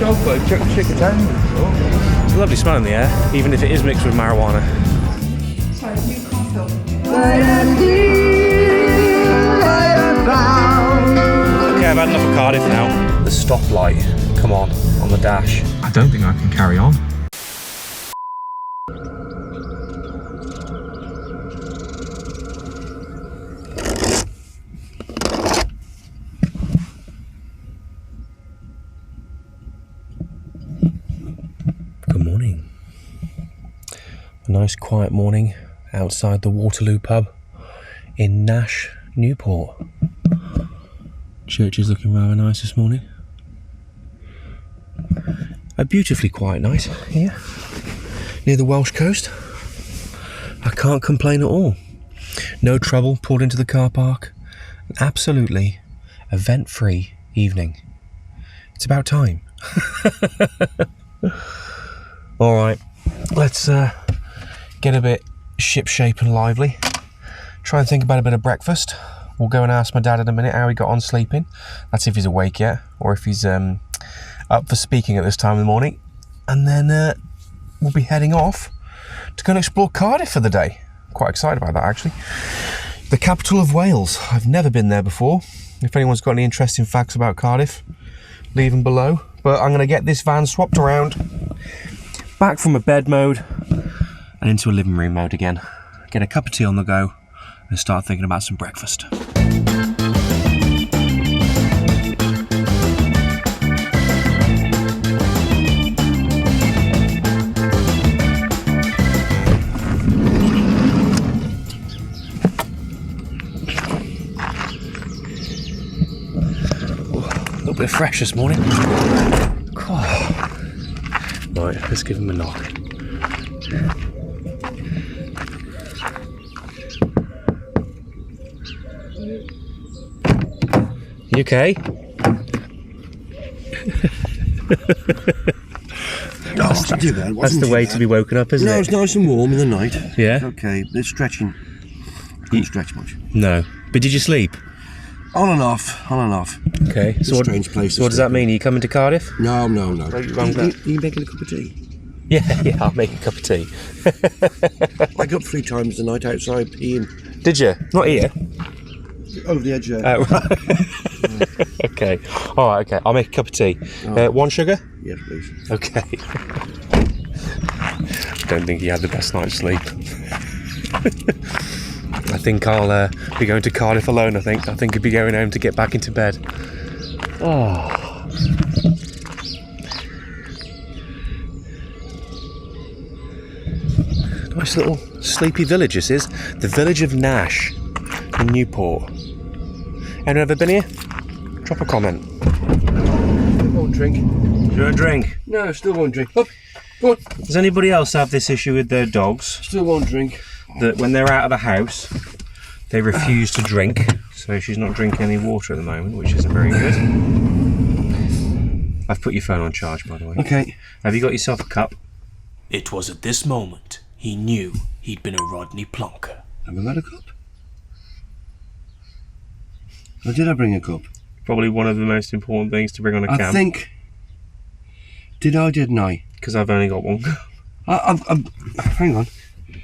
chocolate and shake it down. It's a lovely smell in the air, even if it is mixed with marijuana. Sorry, you can't film. Okay, I've had enough of Cardiff now. The stoplight, come on the dash. I don't think I can carry on. Good morning. A nice quiet morning outside the Waterloo pub in Nash, Newport. Church is looking rather nice this morning. A beautifully quiet night here near the Welsh coast. I can't complain at all. No trouble pulled into the car park. An absolutely event-free evening. It's about time. Alright, let's get a bit ship-shape and lively. Try and think about a bit of breakfast. We'll go and ask my dad in a minute how he got on sleeping. That's if he's awake yet, or if he's up for speaking at this time of the morning. And then we'll be heading off to go and explore Cardiff for the day. Quite excited about that, actually. The capital of Wales. I've never been there before. If anyone's got any interesting facts about Cardiff, leave them below. But I'm going to get this van swapped around, back from a bed mode and into a living room mode again. Get a cup of tea on the go and start thinking about some breakfast. A little bit fresh this morning. Right, let's give him a knock. You okay? That's the way to be woken up, isn't it? No, it's nice and warm in the night. Yeah? It's okay. It's stretching. Couldn't stretch much. No. But did you sleep? On and off, on and off. Okay. It's a strange place. So what does that mean? Are you coming to Cardiff? No. Are you making a cup of tea? Yeah, I'll make a cup of tea. I got 3 times a night outside peeing. Did you? Not here? Over the edge there. Oh, right. Okay. All right, okay. I'll make a cup of tea. Oh. 1 sugar? Yes, please. Okay. Don't think he had the best night's sleep. I think I'll be going to Cardiff alone, I think he'll be going home to get back into bed. Oh. Nice little sleepy village this is. The village of Nash in Newport. Anyone ever been here? Drop a comment. Won't drink. You won't drink? No, still won't drink. Up. Go on. Does anybody else have this issue with their dogs? Still won't drink. That when they're out of the house, they refuse to drink. So she's not drinking any water at the moment, which isn't very good. I've put your phone on charge, by the way. Okay. Have you got yourself a cup? It was at this moment he knew he'd been a Rodney Plonker. Have I got a cup? Or did I bring a cup? Probably one of the most important things to bring on a camp. I think... Didn't I? Because I've only got one cup. Hang on.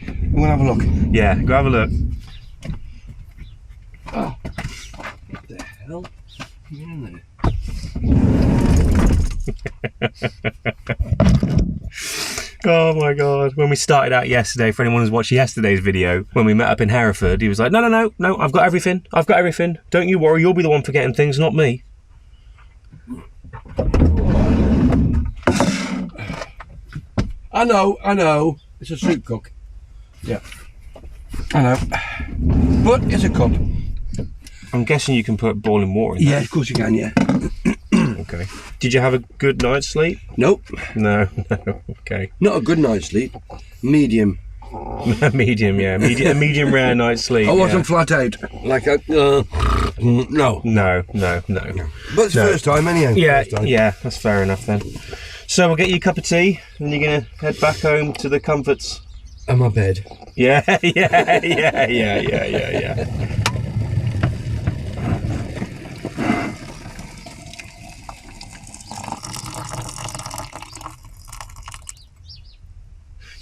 I'm going to have a look. Yeah, go have a look. Oh. What the hell? Get in there. Oh my god. When we started out yesterday, for anyone who's watched yesterday's video, when we met up in Hereford, he was like, no, I've got everything. Don't you worry, you'll be the one forgetting things, not me. I know. It's a soup cook. Yeah. I know. But it's a cup. I'm guessing you can put boiling water in there. Yeah, of course you can, yeah. Okay. Did you have a good night's sleep? Nope. No. Okay. Not a good night's sleep. Medium. Medium, yeah. A medium rare night's sleep. I wasn't flat out. Like a... no. No. But it's the first time anyhow. Yeah, that's fair enough then. So we'll get you a cup of tea and you're going to head back home to the comforts. And my bed. Yeah.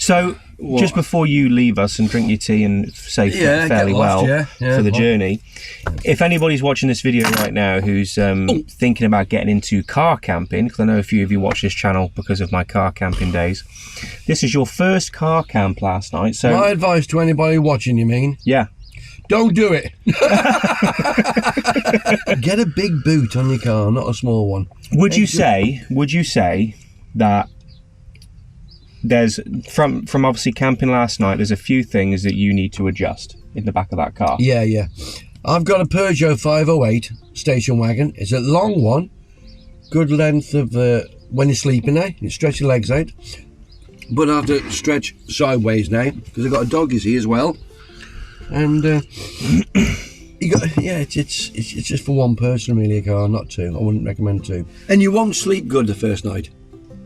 So, just before you leave us and drink your tea and say fairly well for the journey, if anybody's watching this video right now who's thinking about getting into car camping, because I know a few of you watch this channel because of my car camping days, this is your first car camp last night. So my advice to anybody watching, you mean? Yeah. Don't do it. Get a big boot on your car, not a small one. Would you say that there's from obviously camping last night, there's a few things that you need to adjust in the back of that car? Yeah. I've got a Peugeot 508 station wagon. It's a long one, good length of when you're sleeping now. You stretch your legs out, but I have to stretch sideways now because I've got a dog, you see, as well. And it's just for one person really, a car, not two. I wouldn't recommend two. And you won't sleep good the first night.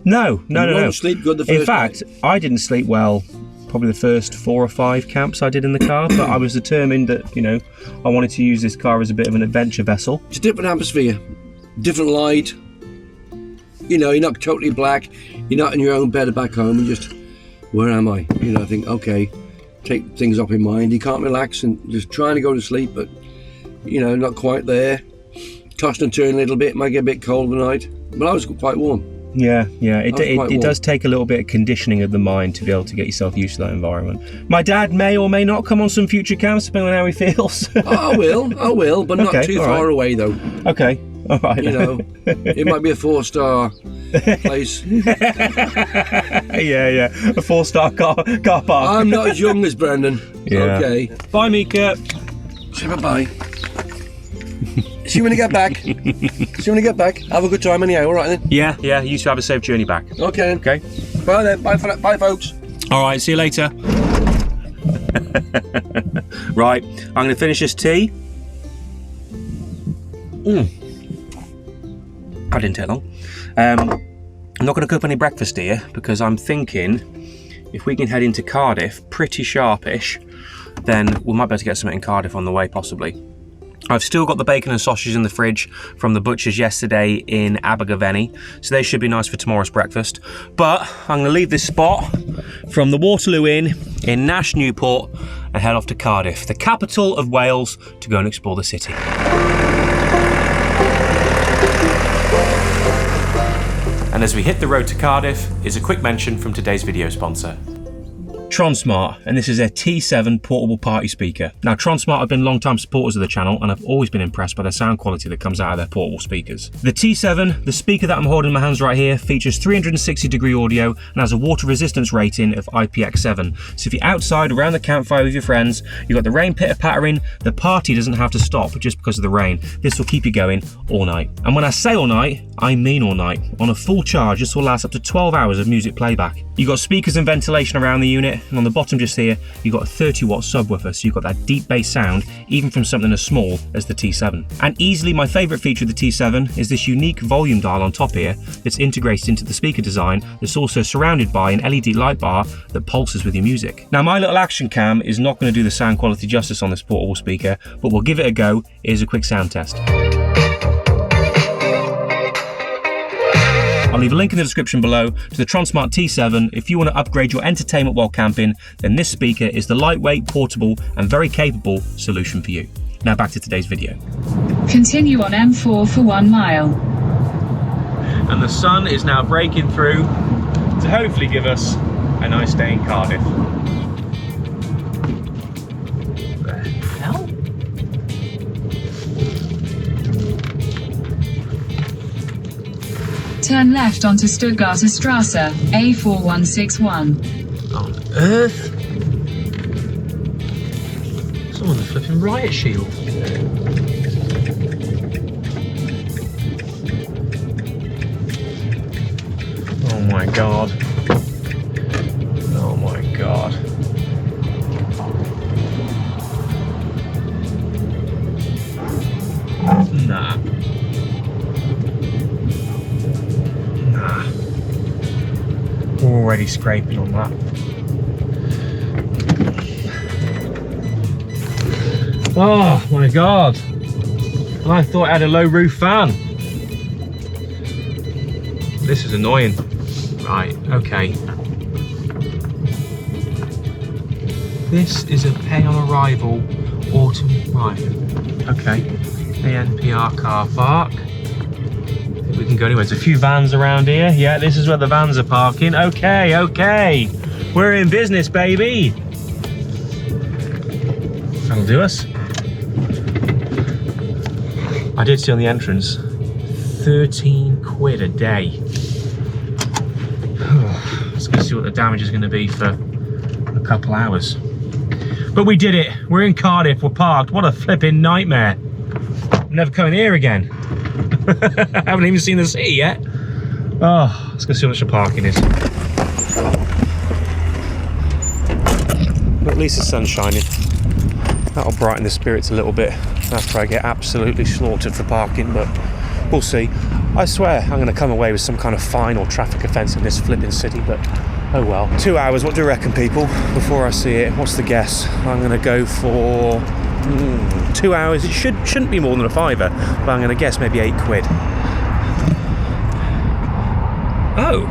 No. You won't sleep good the first night. In fact, I didn't sleep well probably the first 4 or 5 camps I did in the car, but I was determined that, you know, I wanted to use this car as a bit of an adventure vessel. It's a different atmosphere, different light. You know, you're not totally black. You're not in your own bed back home. You just, where am I? You know, I think, okay, take things up in mind. You can't relax and just trying to go to sleep, but, you know, not quite there. Tossed and turned a little bit, might get a bit cold at night, but I was quite warm. Yeah, it does take a little bit of conditioning of the mind to be able to get yourself used to that environment. My dad may or may not come on some future camps, depending on how he feels. I will, but not too far away though. Okay, all right. You know, it might be a 4-star place. Yeah, a 4-star car park. I'm not as young as Brendan. Yeah. Okay. Bye, Mika. Say bye-bye. See you when you get back. Have a good time anyhow, all right then? Yeah, you two have a safe journey back. Okay. Bye then. Bye folks. All right, see you later. Right, I'm going to finish this tea. That didn't take long. I'm not going to cook any breakfast here because I'm thinking if we can head into Cardiff pretty sharpish, then we might be able to get something in Cardiff on the way possibly. I've still got the bacon and sausage in the fridge from the butcher's yesterday in Abergavenny, so they should be nice for tomorrow's breakfast. But I'm going to leave this spot from the Waterloo Inn in Nash, Newport, and head off to Cardiff, the capital of Wales, to go and explore the city. And as we hit the road to Cardiff, is a quick mention from today's video sponsor. Tronsmart, and this is their T7 portable party speaker. Now, Tronsmart have been long-time supporters of the channel, and I've always been impressed by the sound quality that comes out of their portable speakers. The T7, the speaker that I'm holding in my hands right here, features 360-degree audio and has a water resistance rating of IPX7. So if you're outside around the campfire with your friends, you've got the rain pitter-pattering, the party doesn't have to stop just because of the rain. This will keep you going all night. And when I say all night, I mean all night. On a full charge, this will last up to 12 hours of music playback. You've got speakers and ventilation around the unit, and on the bottom just here, you've got a 30-watt subwoofer, so you've got that deep bass sound, even from something as small as the T7. And easily my favourite feature of the T7 is this unique volume dial on top here that's integrated into the speaker design, that's also surrounded by an LED light bar that pulses with your music. Now, my little action cam is not going to do the sound quality justice on this portable speaker, but we'll give it a go. Here's a quick sound test. I'll leave a link in the description below to the Tronsmart T7. If you want to upgrade your entertainment while camping, then this speaker is the lightweight, portable, and very capable solution for you. Now back to today's video. Continue on M4 for 1 mile. And the sun is now breaking through to hopefully give us a nice day in Cardiff. What the hell? Turn left onto Stuttgarter Strasse, A4161. On earth? Someone's a flipping riot shield. Oh my god. Oh my god. Nah. Already scraping on that. Oh my god. I thought I had a low roof fan. This is annoying. Right, okay. This is a pay on arrival autumn. Right. Okay. ANPR car park. I think we can go anywhere. There's a few vans around here. Yeah, this is where the vans are parking. Okay, okay. We're in business, baby. That'll do us. I did see on the entrance 13 quid a day. Let's go see what the damage is going to be for a couple hours. But we did it. We're in Cardiff. We're parked. What a flipping nightmare. I'm never coming here again. I haven't even seen the city yet. Oh, let's go see how much the parking is. But at least the sun's shining. That'll brighten the spirits a little bit after I get absolutely slaughtered for parking, but we'll see. I swear I'm going to come away with some kind of fine or traffic offence in this flipping city, but oh well. 2 hours, what do you reckon, people? Before I see it, what's the guess? I'm going to go for 2 hours. It shouldn't be more than a fiver, but I'm going to guess maybe 8 quid. Oh,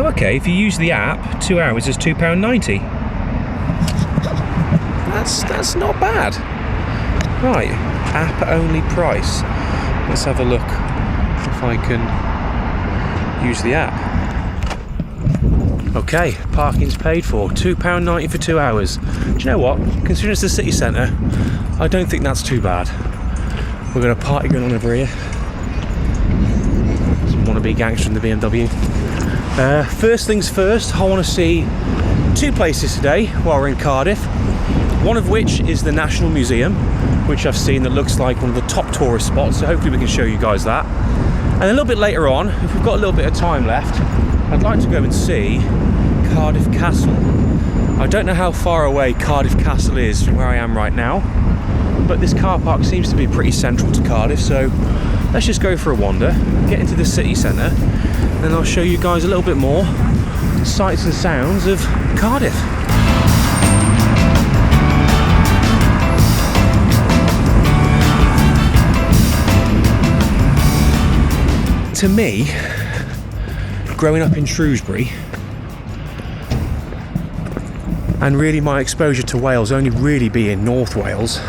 okay, if you use the app, 2 hours is £2.90. That's not bad. Right, app only price. Let's have a look if I can use the app. Okay, parking's paid for. £2.90 for 2 hours. Do you know what? Considering it's the city centre, I don't think that's too bad. We've got a party going on over here. Some wannabe gangster in the BMW. First things first, I want to see 2 places today while we're in Cardiff. One of which is the National Museum, which I've seen that looks like one of the top tourist spots, so hopefully we can show you guys that. And a little bit later on, if we've got a little bit of time left, I'd like to go and see Cardiff Castle. I don't know how far away Cardiff Castle is from where I am right now, but this car park seems to be pretty central to Cardiff, so let's just go for a wander, get into the city centre, and then I'll show you guys a little bit more sights and sounds of Cardiff. To me, growing up in Shrewsbury, and really my exposure to Wales only really being North Wales,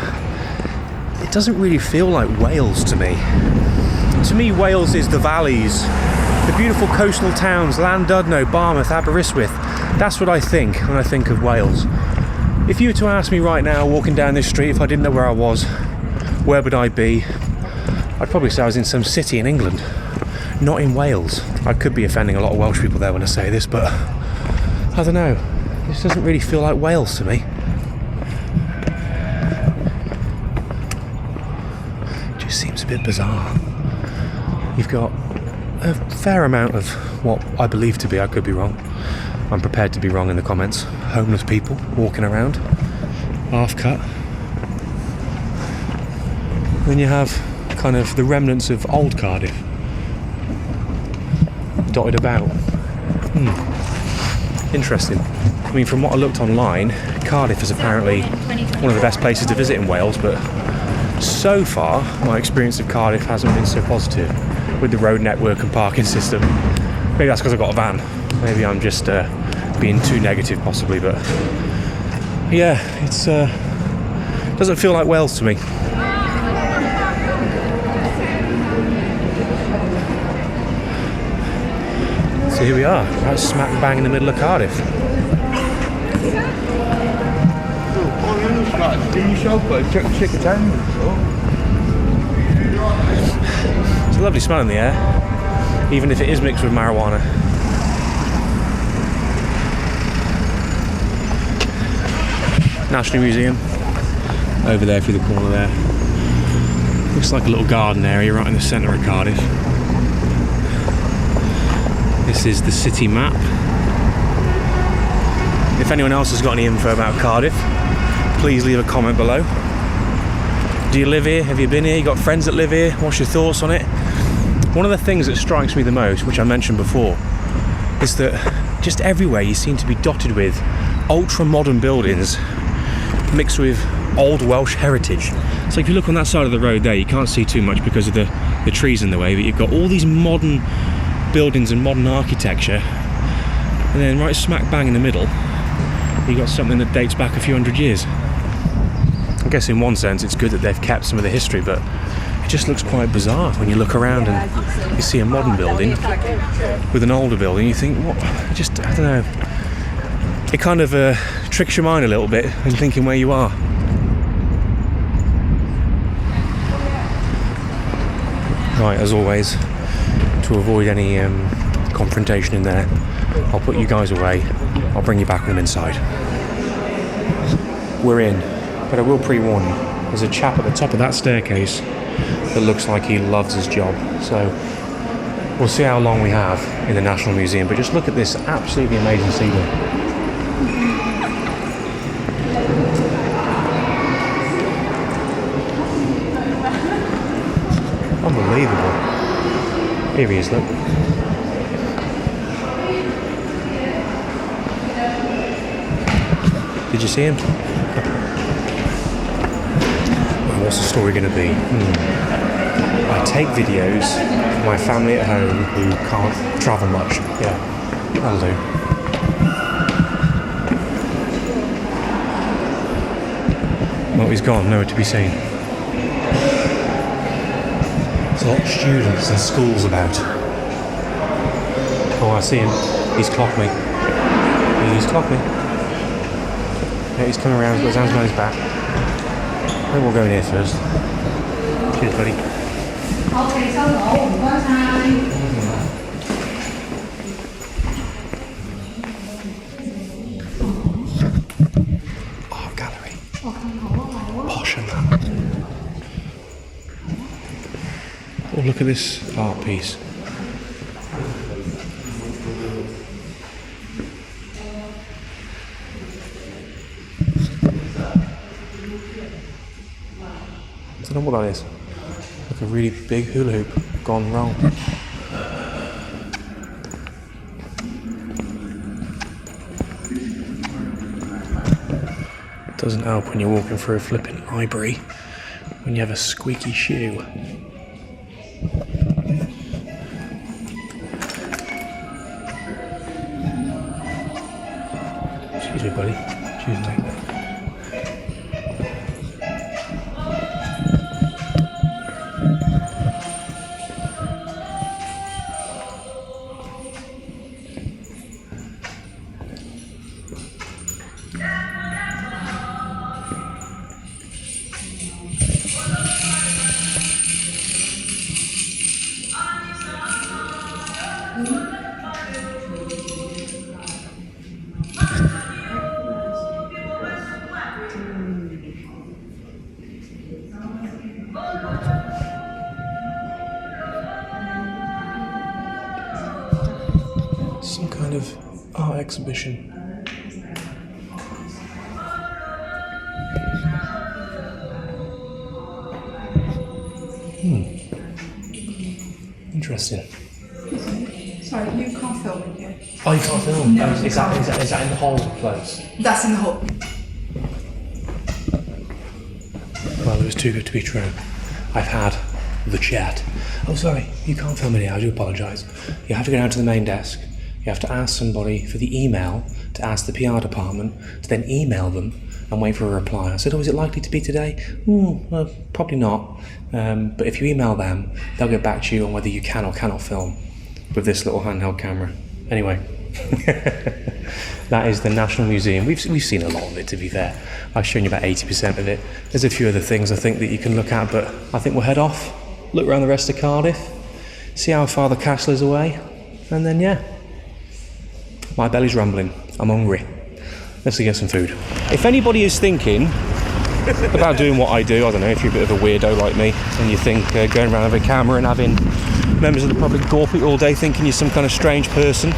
it doesn't really feel like Wales to me. To me, Wales is the valleys, the beautiful coastal towns, Llandudno, Barmouth, Aberystwyth. That's what I think when I think of Wales. If you were to ask me right now, walking down this street, if I didn't know where I was, where would I be? I'd probably say I was in some city in England. Not in Wales. I could be offending a lot of Welsh people there when I say this, but I don't know. This doesn't really feel like Wales to me. It just seems a bit bizarre. You've got a fair amount of what I believe to be, I could be wrong. I'm prepared to be wrong in the comments. Homeless people walking around, half cut. Then you have kind of the remnants of old Cardiff dotted about. Interesting. I mean, from what I looked online, Cardiff is apparently one of the best places to visit in Wales, but so far my experience of Cardiff hasn't been so positive with the road network and parking system. Maybe that's because I've got a van. Maybe I'm just being too negative possibly, but yeah, it's doesn't feel like Wales to me. So here we are, right smack bang in the middle of Cardiff. It's a lovely smell in the air, even if it is mixed with marijuana. National Museum, over there through the corner there. Looks like a little garden area right in the centre of Cardiff. This is the city map. If anyone else has got any info about Cardiff, please leave a comment below. Do you live here? Have you been here? You got friends that live here? What's your thoughts on it? One of the things that strikes me the most, which I mentioned before, is that just everywhere you seem to be dotted with ultra-modern buildings mixed with old Welsh heritage. So if you look on that side of the road there, you can't see too much because of the trees in the way, but you've got all these modern buildings and modern architecture, and then right smack bang in the middle you got something that dates back a few hundred years. I guess in one sense it's good that they've kept some of the history, but it just looks quite bizarre when you look around and you see a modern building with an older building. You think, what? I don't know. It kind of tricks your mind a little bit in thinking where you are. Right, as always, to avoid any confrontation in there, I'll put you guys away. I'll bring you back when I'm inside. We're in, but I will pre-warn you, there's a chap at the top of that staircase that looks like he loves his job. So we'll see how long we have in the National Museum, but just look at this absolutely amazing ceiling. Unbelievable. Here he is, look. Did you see him? Well, what's the story going to be? I take videos for my family at home who can't travel much. Yeah, that'll do. Well, he's gone, nowhere to be seen. There's a lot of students and schools about. Oh, I see him. He's clocked me. He's clocked me. Yeah, he's coming around, he's got his hands behind his back. I think we'll go in here first. Cheers, buddy. Art gallery. Posh and that. Oh, look at this art piece. I don't know what that is. Like a really big hula hoop gone wrong. It doesn't help when you're walking through a flipping library when you have a squeaky shoe. Excuse me, buddy. Excuse me. Some kind of art exhibition. Interesting. Sorry, you can't film in here. Oh, you can't film? No, Is that in the whole place? That's in the hole. Well, it was too good to be true. I've had the chat. Oh, sorry, you can't film in here, I do apologise. You have to go down to the main desk. You have to ask somebody for the email to ask the PR department to then email them and wait for a reply. I said, oh, is it likely to be today? Well, probably not. But if you email them, they'll get back to you on whether you can or cannot film with this little handheld camera. Anyway, that is the National Museum. We've seen a lot of it, to be fair. I've shown you about 80% of it. There's a few other things I think that you can look at, but I think we'll head off, look around the rest of Cardiff, see how far the castle is away, and then, yeah. My belly's rumbling. I'm hungry. Let's go get some food. If anybody is thinking about doing what I do, I don't know, if you're a bit of a weirdo like me, and you think going around with a camera and having members of the public gawp at you all day thinking you're some kind of strange person,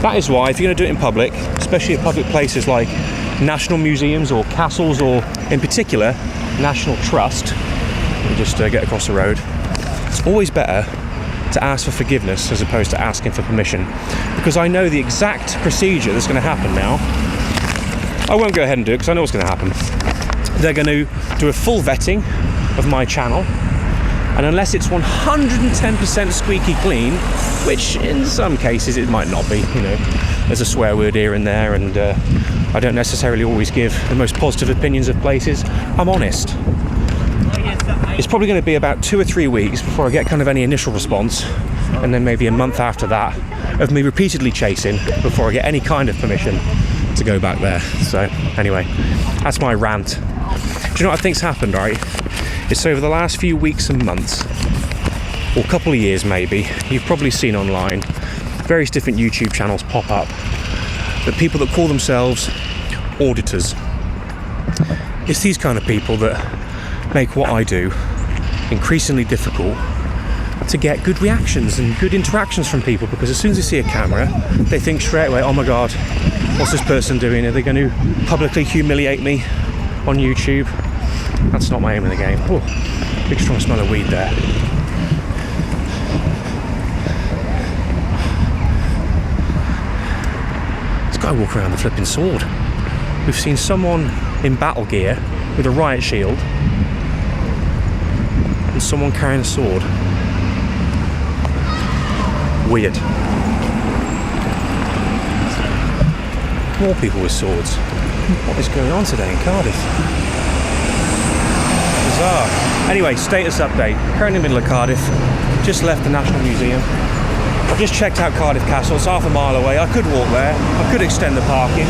that is why, if you're going to do it in public, especially at public places like national museums or castles, or in particular, National Trust, you just get across the road, it's always better to ask for forgiveness as opposed to asking for permission, because I know the exact procedure that's going to happen now. I won't go ahead and do it because I know what's going to happen. They're going to do a full vetting of my channel. And unless it's 110% squeaky clean, which in some cases it might not be, you know, there's a swear word here and there, and I don't necessarily always give the most positive opinions of places, I'm honest. It's probably going to be about 2 or 3 weeks before I get kind of any initial response, and then maybe a month after that of me repeatedly chasing before I get any kind of permission to go back there. So anyway, that's my rant. Do you know what I think's happened, right? It's over the last few weeks and months, or couple of years maybe, you've probably seen online various different YouTube channels pop up, that people that call themselves auditors. It's these kind of people that make what I do increasingly difficult to get good reactions and good interactions from people, because as soon as they see a camera, they think straight away, oh my god, what's this person doing? Are they going to publicly humiliate me on YouTube? That's not my aim in the game. Oh, big strong smell of weed there. This guy walking around with a flipping sword. We've seen someone in battle gear with a riot shield and someone carrying a sword. Weird. More people with swords. What is going on today in Cardiff? Bizarre. Anyway, status update. Currently in the middle of Cardiff. Just left the National Museum. I've just checked out Cardiff Castle. It's half a mile away. I could walk there. I could extend the parking.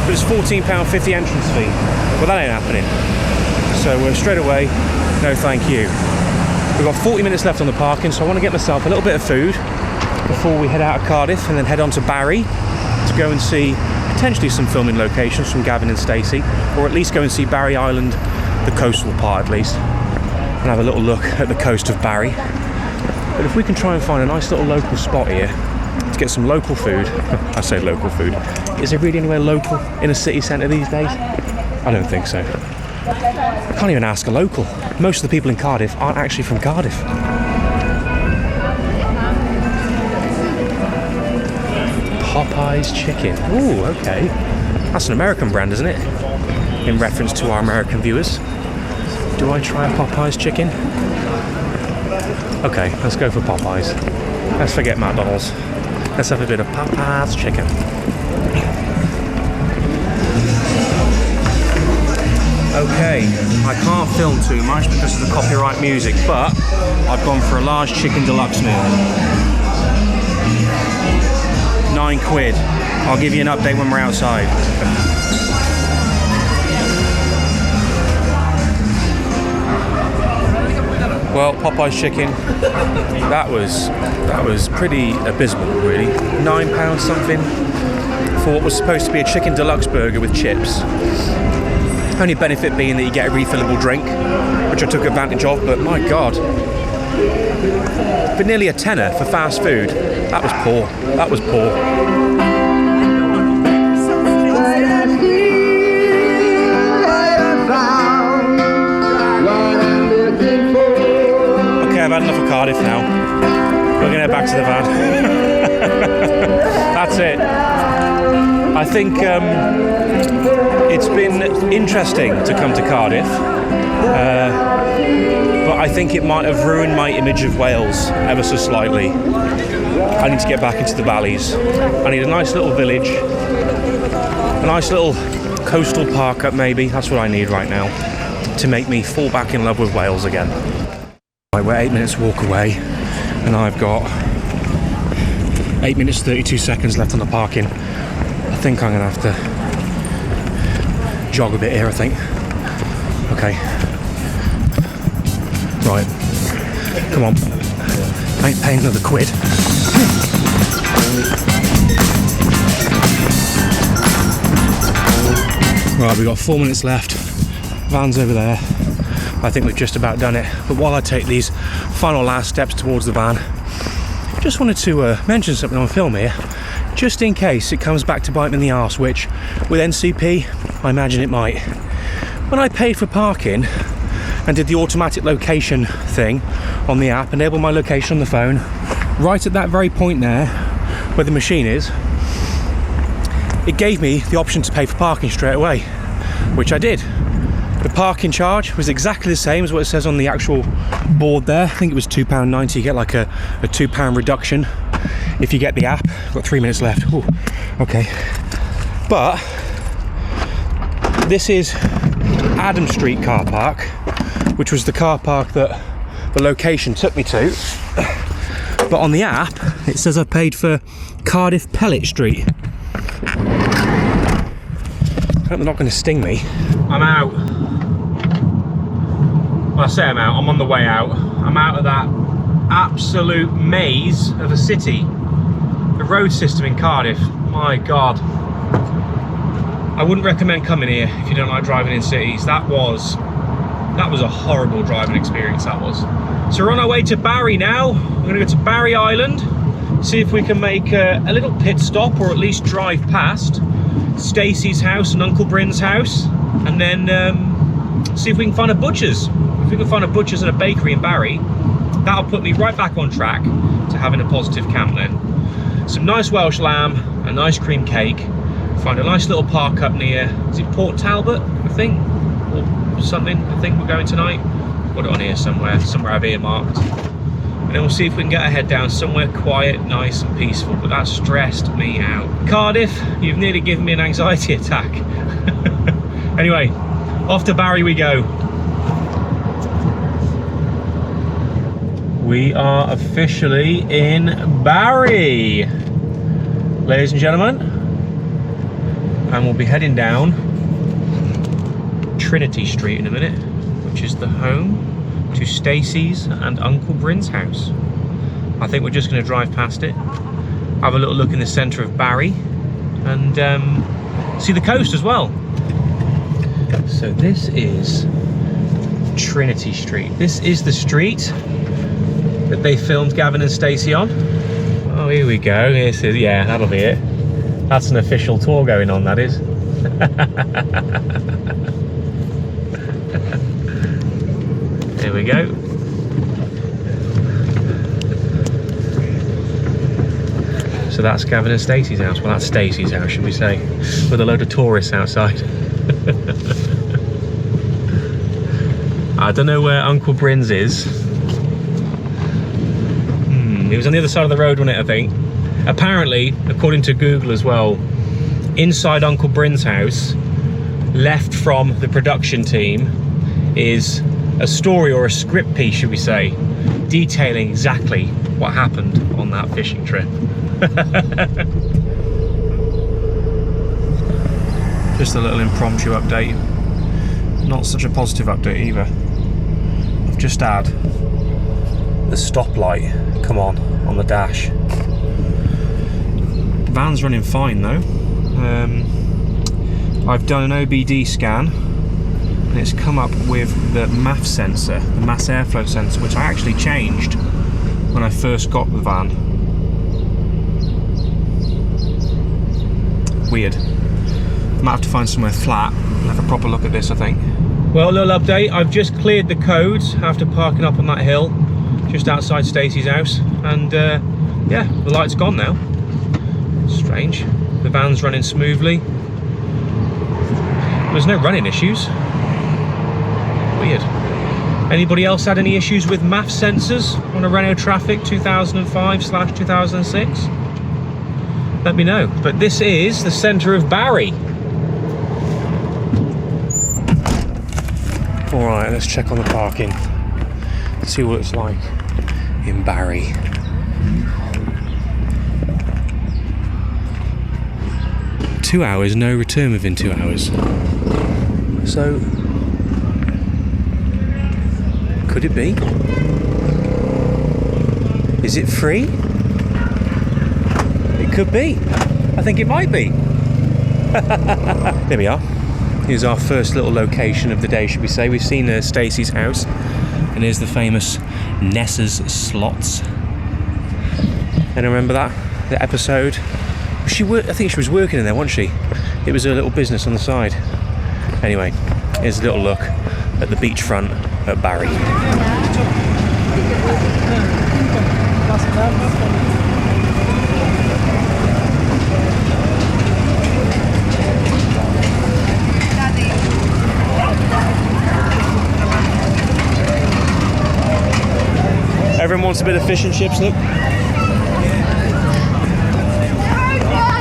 But it's £14.50 entrance fee. Well, that ain't happening. So straight away, no thank you. We've got 40 minutes left on the parking, so I want to get myself a little bit of food before we head out of Cardiff and then head on to Barry to go and see potentially some filming locations from Gavin and Stacey, or at least go and see Barry Island, the coastal part at least, and have a little look at the coast of Barry. But if we can try and find a nice little local spot here to get some local food, I say local food, is there really anywhere local in a city centre these days? I don't think so. I can't even ask a local. Most of the people in Cardiff aren't actually from Cardiff. Popeye's chicken. Ooh, okay. That's an American brand, isn't it? In reference to our American viewers. Do I try a Popeye's chicken? Okay, let's go for Popeye's. Let's forget McDonald's. Let's have a bit of Popeye's chicken. Okay, I can't film too much because of the copyright music, but I've gone for a large chicken deluxe meal. £9. I'll give you an update when we're outside. Well, Popeye's chicken, that was pretty abysmal, really. £9 something for what was supposed to be a chicken deluxe burger with chips. Only benefit being that you get a refillable drink, which I took advantage of, but my god. For nearly a tenner for fast food, that was poor. That was poor. Okay, I've had enough of Cardiff now. We're going to head back to the van. That's it. I think it's been interesting to come to Cardiff, but I think it might have ruined my image of Wales ever so slightly. I need to get back into the valleys. I need a nice little village, a nice little coastal park up maybe. That's what I need right now to make me fall back in love with Wales again. Right, we're 8 minutes walk away and I've got 8 minutes 32 seconds left on the parking. I think I'm going to have to jog a bit here, I think. Okay. Right. Come on. I ain't paying another £1. Right, we've got 4 minutes left. Van's over there. I think we've just about done it. But while I take these final last steps towards the van, just wanted to mention something on film here, just in case it comes back to bite me in the arse, which with NCP, I imagine it might. When I paid for parking and did the automatic location thing on the app, enabled my location on the phone, right at that very point there, where the machine is, it gave me the option to pay for parking straight away, which I did. The parking charge was exactly the same as what it says on the actual board there. I think it was £2.90. You get like a £2 reduction if you get the app. Got 3 minutes left. Ooh, okay. But this is Adam Street car park, which was the car park that the location took me to. But on the app, it says I paid for Cardiff Pellet Street. I hope they're not going to sting me. I'm out. Well, I say I'm out, I'm on the way out. I'm out of that absolute maze of a city. The road system in Cardiff, my God. I wouldn't recommend coming here if you don't like driving in cities. That was a horrible driving experience, that was. So we're on our way to Barry now. We're gonna go to Barry Island, see if we can make a little pit stop, or at least drive past Stacey's house and Uncle Bryn's house, and then see if we can find a butcher's. If we can find a butcher's and a bakery in Barry, that'll put me right back on track to having a positive camp then. Some nice Welsh lamb, an ice cream cake, find a nice little park up near, is it Port Talbot, I think, or something, I think we're going tonight. Put it on here somewhere I've earmarked. And then we'll see if we can get our head down somewhere quiet, nice and peaceful, but that stressed me out. Cardiff, you've nearly given me an anxiety attack. Anyway, off to Barry we go. We are officially in Barry, ladies and gentlemen. And we'll be heading down Trinity Street in a minute, which is the home to Stacey's and Uncle Bryn's house. I think we're just going to drive past it, have a little look in the centre of Barry, and see the coast as well. So this is Trinity Street. This is the street that they filmed Gavin and Stacey on. Oh, here we go. This is, yeah, that'll be it. That's an official tour going on, that is. There we go. So that's Gavin and Stacey's house. Well, that's Stacey's house, should we say, with a load of tourists outside. I don't know where Uncle Bryn's is. It was on the other side of the road, wasn't it, I think? Apparently, according to Google as well, inside Uncle Bryn's house, left from the production team, is a story or a script piece, should we say, detailing exactly what happened on that fishing trip. Just a little impromptu update. Not such a positive update either. I've just had the stoplight come on the dash. Van's running fine though. I've done an OBD scan and it's come up with the MAF sensor, the mass airflow sensor, which I actually changed when I first got the van. Weird. Might have to find somewhere flat and have a proper look at this, I think. Well, a little update. I've just cleared the codes after parking up on that hill just outside Stacey's house, and yeah, the light's gone now. Strange. The van's running smoothly. There's no running issues. Weird. Anybody else had any issues with MAF sensors on a Renault Traffic 2005/2006? Let me know. But this is the centre of Barry. Alright, let's check on the parking. See what it's like in Barry. Two hours, no return within 2 hours. So, could it be? Is it free? It could be. I think it might be. There we are. Here's our first little location of the day, should we say. We've seen Stacey's house, and here's the famous Nessa's Slots. And remember that? The episode? I think she was working in there, wasn't she? It was a little business on the side. Anyway, here's a little look at the beachfront at Barry. wants a bit of fish and chips, look.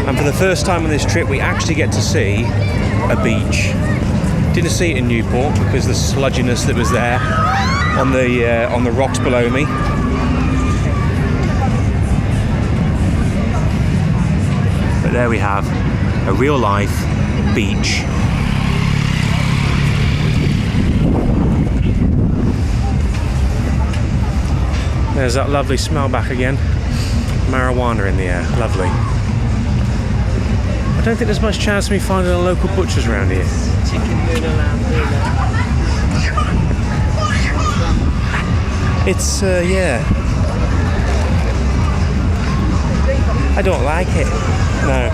And for the first time on this trip, we actually get to see a beach. Didn't see it in Newport because the sludginess that was there on the rocks below me. But there we have a real life beach. There's that lovely smell back again. Marijuana in the air, lovely. I don't think there's much chance of me finding a local butcher's around here. It's, yeah. I don't like it. No.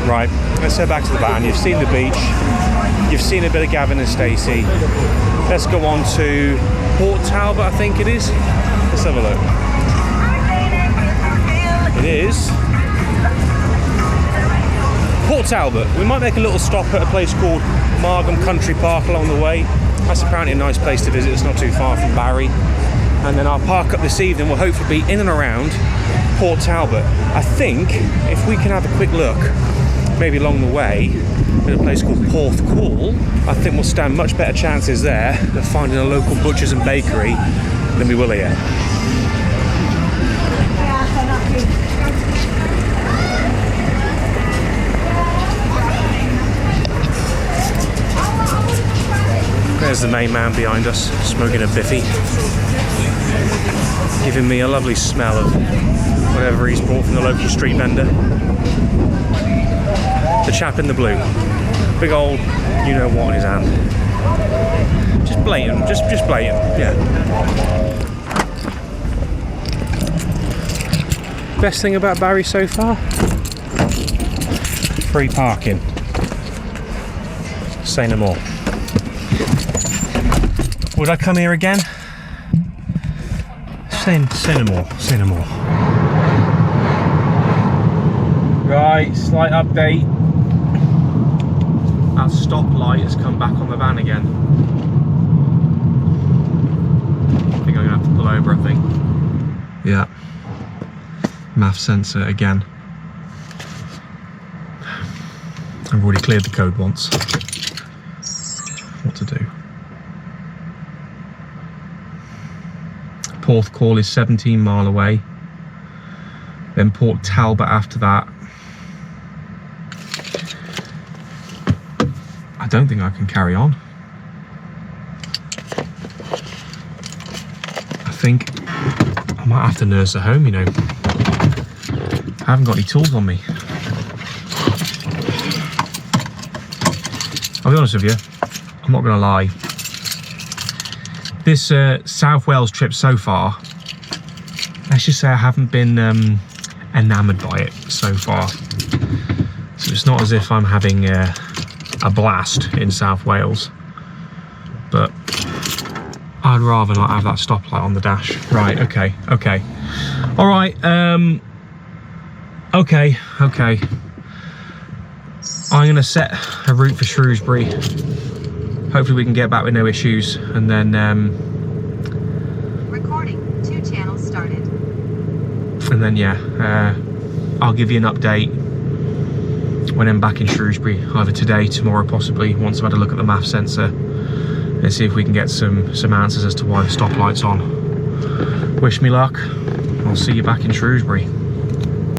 Right, let's head back to the van. You've seen the beach. You've seen a bit of Gavin and Stacey. Let's go on to Port Talbot, I think it is. Let's have a look. It is Port Talbot. We might make a little stop at a place called Margam Country Park along the way. That's apparently a nice place to visit. It's not too far from Barry. And then our park up this evening will hopefully be in and around Port Talbot. I think if we can have a quick look, maybe along the way, at a place called Porthcawl, I think we'll stand much better chances there of finding a local butcher's and bakery than we will here. There's the main man behind us, smoking a biffy, giving me a lovely smell of whatever he's brought from the local street vendor. The chap in the blue, big old you-know-what in his hand. Just blatant, just blatant, yeah. Best thing about Barry so far? Free parking. Say no more. Would I come here again? Say no more, say no more. Right, slight update. That stoplight has come back on the van again. I think I'm gonna have to pull over, I think. Yeah. MAF sensor again. I've already cleared the code once. What to do? Porthcawl is 17 mile away. Then Port Talbot after that. I don't think I can carry on. I think I might have to nurse her home, you know. I haven't got any tools on me. I'll be honest with you, I'm not gonna lie. This South Wales trip so far, let's just say I haven't been enamoured by it so far. So it's not as if I'm having a blast in South Wales, but I'd rather not have that stoplight on the dash. Right, okay. All right, okay. I'm gonna set a route for Shrewsbury. Hopefully we can get back with no issues, and then recording 2 channels started. And then yeah, I'll give you an update when I'm back in Shrewsbury, either today, tomorrow possibly, once I've had a look at the MAF sensor and see if we can get some answers as to why the stoplight's on. Wish me luck. I'll see you back in Shrewsbury.